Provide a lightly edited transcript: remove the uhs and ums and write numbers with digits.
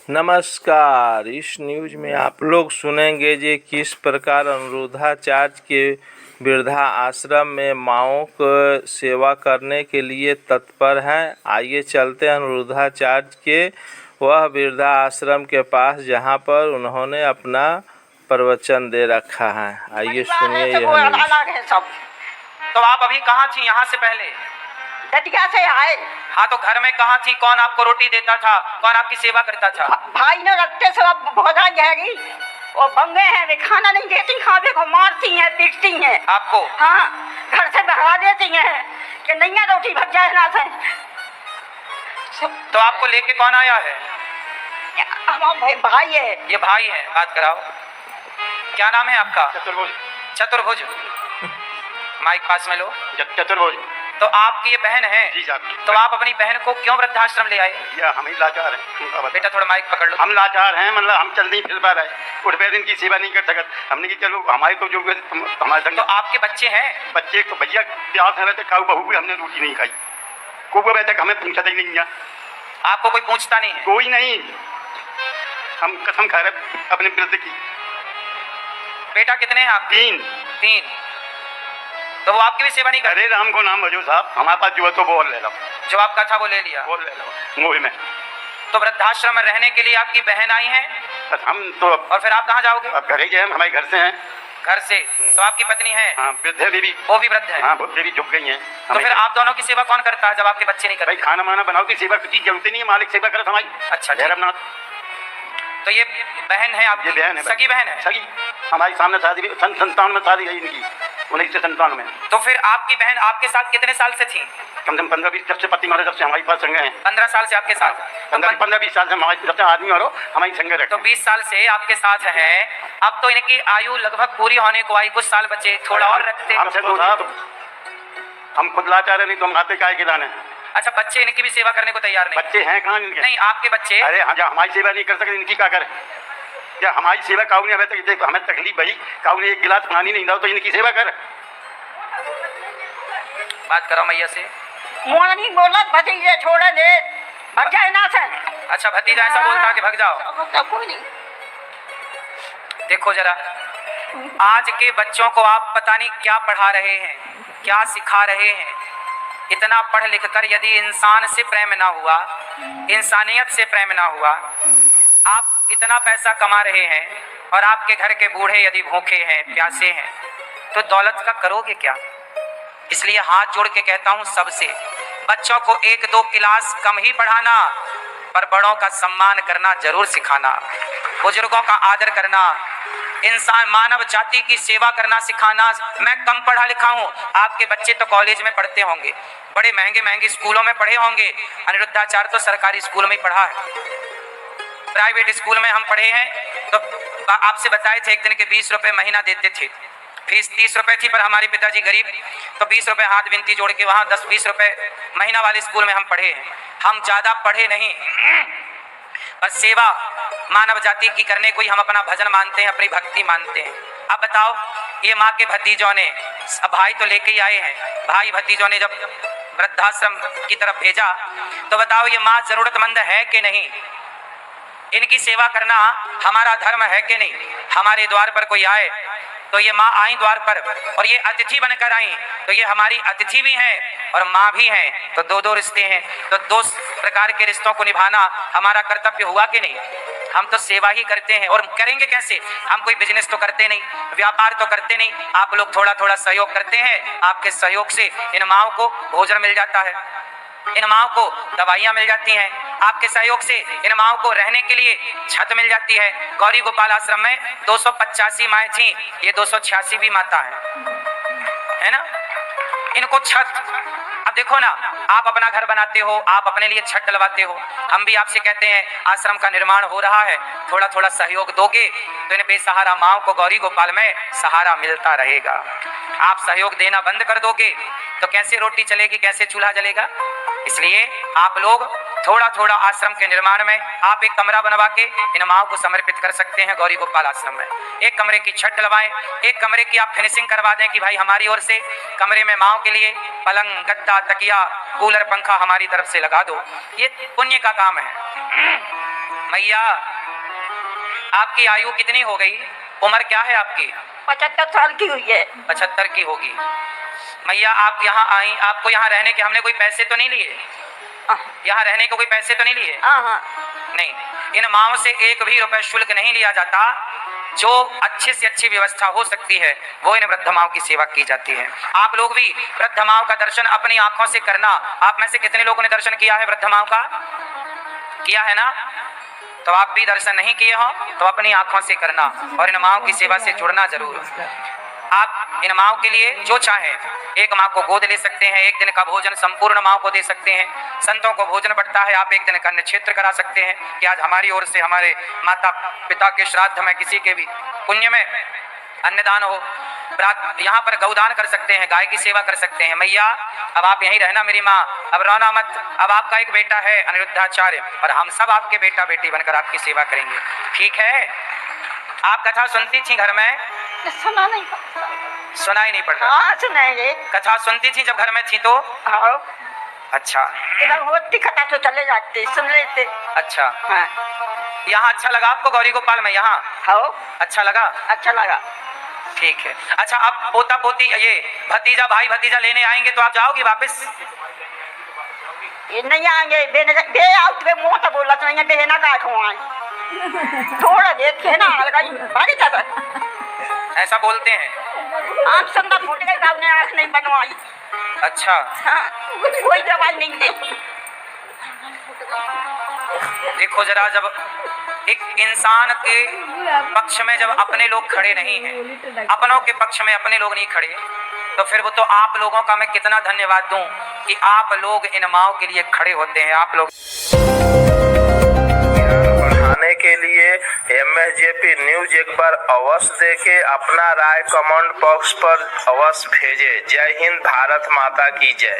नमस्कार। इस न्यूज में आप लोग सुनेंगे कि किस प्रकार अनुरुद्धाचार्य के वृद्धा आश्रम में माँओं को सेवा करने के लिए तत्पर हैं। आइए चलते हैं अनुरुद्धाचार्य के वह वृद्धा आश्रम के पास जहां पर उन्होंने अपना प्रवचन दे रखा है। आइए सुनिए यह न्यूज। अलग है सब। तो आप अभी कहाँ थी यहाँ से पहले? दतिया से आए। हाँ, तो घर में कहाँ थी? कौन आपको रोटी देता था? कौन आपकी सेवा करता था? भाई ने रखते से अब भोजन जाएगी वो बंगे हैं, वे खाना नहीं देती, खावे को मारती हैं, पीटती हैं आपको? हाँ, घर से भगा देती हैं कि नहीं रोटी भग जाए ना से। तो आपको लेके कौन आया है? हमारा भाई है। ये भाई है, बात कराओ। क्या नाम है आपका? चतुर्भुज। चतुर्भुज। माइक पास में लो। चतुर्भुज। तो आपकी ये बहन है? जी साहब। तो आप अपनी बहन को क्यों वृद्धाश्रम ले आए? या हम ही लाचार हैं। बेटा थोड़ा माइक पकड़ लो। हम लाचार हैं, मतलब हम चल नहीं फिर पा रहे, उठ पैर इनकी सेवा नहीं कर सकते। हमने कि चलो हमारे को जो हमारे संग। तो आपके बच्चे हैं? बच्चे तो भैया प्यास है, रहते खाऊ बहू भी हमने रोटी नहीं खाई। को रहता कि हमें पूछा ही नहीं है। आपको कोई पूछता नहीं है? कोई नहीं। हम कसम खा रहे अपने वृद्ध की। बेटा कितने हैं आप? तीन। तो वो आपकी भी सेवा नहीं करते? अरे राम को नाम भजो साहब, हमारे पास जो है तो बोल ले लो। जो आपका था वो ले लिया? बोल ले लो मोह में। तो वृद्धाश्रम में रहने के लिए आपकी बहन आई है? बस हम तो और फिर आप कहाँ जाओगे? अब घर ही गए, हम हमारे घर से हैं। घर से? तो आपकी पत्नी है? हाँ, वृद्ध है बीवी। वो भी वृद्ध है? हाँ, वो देवी झुक गई हैं। तो फिर आप दोनों की सेवा कौन करता है जब आपके बच्चे नहीं करते? भाई खाना वाना बनाओ की सेवा की जरूरत नहीं है, मालिक सेवा करे हमारी। अच्छा, भैरवनाथ। तो ये बहन है आपकी? ये बहन है। सगी बहन है? सगी। हमारी सामने शादी भी 57 में शादी है इनकी, 1997 में। तो फिर आपकी बहन आपके साथ कितने साल से थी? कम से कम 15-20, जब से पति मारे जब से हमारे पास संग हैं। 15 साल से आपके साथ? 15-20 साल से हमारे जब से आदमी और हमारी संग रखे। तो 20 साल से आपके साथ है। अब तो इनकी आयु लगभग पूरी होने को आई, कुछ साल बचे, थोड़ा और रखते। हमसे तो साहब हम खुद लाचार है, नहीं तो हम आते काय के दाने। अच्छा, बच्चे इनकी भी सेवा करने को तैयार नहीं? बच्चे हैं कहाँ इनके? नहीं, आपके बच्चे? अरे हाँ, हमारी सेवा नहीं कर सकते, इनकी क्या करे? क्या हमारी सेवा काऊ ने हमें तक हमें तकलीफ भाई, काऊ ने एक गिलास पानी नहीं दाओ तो इनकी सेवा कर। बात करो मैया से। मोनी बोला भतीजे छोड़ दे, भग जाए ना से। अच्छा, भतीजा ऐसा बोलता है कि भग जाओ? तो कोई नहीं। देखो जरा, आज के बच्चों को आप पता नहीं क्या पढ़ा रहे हैं, क्या सिखा रहे हैं। इतना पढ़ लिख कर यदि इंसान से प्रेम ना हुआ, इंसानियत से प्रेम ना हुआ, आप इतना पैसा कमा रहे हैं और आपके घर के बूढ़े यदि भूखे हैं, प्यासे हैं, तो दौलत का करोगे क्या? इसलिए हाथ जोड़ के कहता हूं सबसे, बच्चों को 1-2 क्लास कम ही पढ़ाना, पर बड़ों का सम्मान करना जरूर सिखाना, बुजुर्गों का आदर करना, इंसान मानव जाति की सेवा करना सिखाना। मैं कम पढ़ा लिखा हूँ, आपके बच्चे तो कॉलेज में पढ़ते होंगे, बड़े महंगे महंगे स्कूलों में पढ़े होंगे। अनिरुद्धाचार्य तो सरकारी स्कूल में ही पढ़ा है, प्राइवेट स्कूल में हम पढ़े हैं। तो आपसे बताए थे एक दिन के 20 रुपए महीना देते थे, फीस 30 रुपए थी, पर हमारे पिताजी गरीब, तो 20 रुपए हाथ विनती जोड़ के वहाँ 10-20 रुपए महीना वाले स्कूल में हम पढ़े हैं। हम ज्यादा पढ़े नहीं, पर सेवा मानव जाति की करने को ही हम अपना भजन मानते हैं, अपनी भक्ति मानते हैं। अब बताओ, ये माँ के भतीजों ने, अब भाई तो लेके ही आए हैं, भाई भतीजों ने जब वृद्धाश्रम की तरफ भेजा, तो बताओ ये माँ जरूरतमंद है कि नहीं? इनकी सेवा करना हमारा धर्म है कि नहीं? हमारे द्वार पर कोई आए तो ये माँ आई द्वार पर, और ये अतिथि बनकर आई, तो ये हमारी अतिथि भी हैं और माँ भी हैं। तो 2-2 रिश्ते हैं, तो 2 प्रकार के रिश्तों को निभाना हमारा कर्तव्य हुआ कि नहीं? हम तो सेवा ही करते हैं, और करेंगे कैसे? हम कोई बिजनेस तो करते नहीं, व्यापार तो करते नहीं। आप लोग थोड़ा थोड़ा सहयोग करते हैं, आपके सहयोग से इन माँओं को भोजन मिल जाता है, इन माँओं को दवाइयाँ मिल जाती हैं, आपके सहयोग से इन माँओं को रहने के लिए छत मिल जाती है। गौरी गोपाल आश्रम में 285 माएँ थीं, ये 286वीं माता है ना? इनको छत, अब देखो ना, आप अपना घर बनाते हो, आप अपने लिए छत डलवाते हो, हम भी आपसे कहते हैं आश्रम का निर्माण हो रहा है, थोड़ा थोड़ा सहयोग दोगे तो इन बेसहारा माँओं को गौरी गोपाल में सहारा मिलता रहेगा। आप सहयोग देना बंद कर दोगे तो कैसे रोटी चलेगी, कैसे चूल्हा जलेगा? इसलिए आप लोग थोड़ा थोड़ा आश्रम के निर्माण में आप एक कमरा बनवा के इन माँओं को समर्पित कर सकते हैं गौरी गोपाल आश्रम में। एक कमरे की छत डलवाएं, एक कमरे की आप फिनिशिंग करवा दें कि भाई हमारी ओर से कमरे में माँओं के लिए पलंग, गद्दा, तकिया, कूलर, पंखा हमारी तरफ से लगा दो। ये पुण्य का काम है। मैया आपकी आयु कितनी हो गई? उम्र क्या है आपकी? 75 साल की हुई है। 75 की होगी। मैया आप यहाँ आई, आपको यहाँ रहने के हमने कोई पैसे तो नहीं लिए? यहाँ रहने के कोई पैसे तो नहीं लिए? हाँ। नहीं, इन माओं से एक भी रुपए शुल्क नहीं लिया जाता। जो अच्छे से अच्छी व्यवस्था हो सकती है वो इन वृद्ध माओं की सेवा की जाती है। आप लोग भी वृद्ध माओं का दर्शन अपनी आंखों से करना। आप में से कितने लोगों ने दर्शन किया है वृद्ध माओं का? किया है ना? तो आप भी दर्शन नहीं किए हो तो अपनी आंखों से करना और इन माओं की सेवा से जुड़ना जरूर। आप इन माओं के लिए जो चाहे, एक माँ को गोद ले सकते हैं, एक दिन का भोजन संपूर्ण माँ को दे सकते हैं। संतों को भोजन बढ़ता है, आप एक दिन का क्षेत्र करा सकते हैं कि आज हमारी ओर से हमारे माता पिता के श्राद्ध में किसी के भी पुण्य में अन्नदान हो। यहाँ पर गौदान कर सकते हैं, गाय की सेवा कर सकते हैं। मैया अब आप यहीं रहना मेरी माँ, अब रोना मत। अब आपका एक बेटा है अनिरुद्धाचार्य और हम सब आपके बेटा बेटी बनकर आपकी सेवा करेंगे, ठीक है? आप कथा सुनती थी घर में? सुना नहीं, सुनाई नहीं पड़ता? हाँ सुनाएंगे। कथा सुनती थी जब घर में थी तो? हाँ। अच्छा, इधर होती कथा तो चले जाते, सुन लेते। अच्छा। हाँ। यहाँ अच्छा लगा आपको गौरी गोपाल में? यहाँ हाँ अच्छा लगा? अच्छा लगा। ठीक है। अच्छा, अब पोता पोती ये भतीजा भाई भतीजा लेने आएंगे तो आप जाओगी वापस? ये नहीं आएंगे, बे आउट बे मुंह तो बोला तो नहीं बे ना का खुआए थोड़ा देखे ना भागे जाता। ऐसा बोलते हैं? आँख संगा फूट गई, साहब ने आँख नहीं बनवाई। अच्छा। हाँ, कोई दवाई नहीं दी। देखो जरा, जब एक इंसान के पक्ष में जब अपने लोग खड़े नहीं हैं, अपनों के पक्ष में अपने लोग नहीं खड़े, तो फिर वो तो आप लोगों का मैं कितना धन्यवाद दूं कि आप लोग इन माओं के लिए खड़े होते हैं। आप लोग बढ़ाने के लिए MSJP न्यूज एक बार अवश्य देखे, अपना राय कमेंट बॉक्स पर अवश्य भेजे। जय हिंद, भारत माता की जय।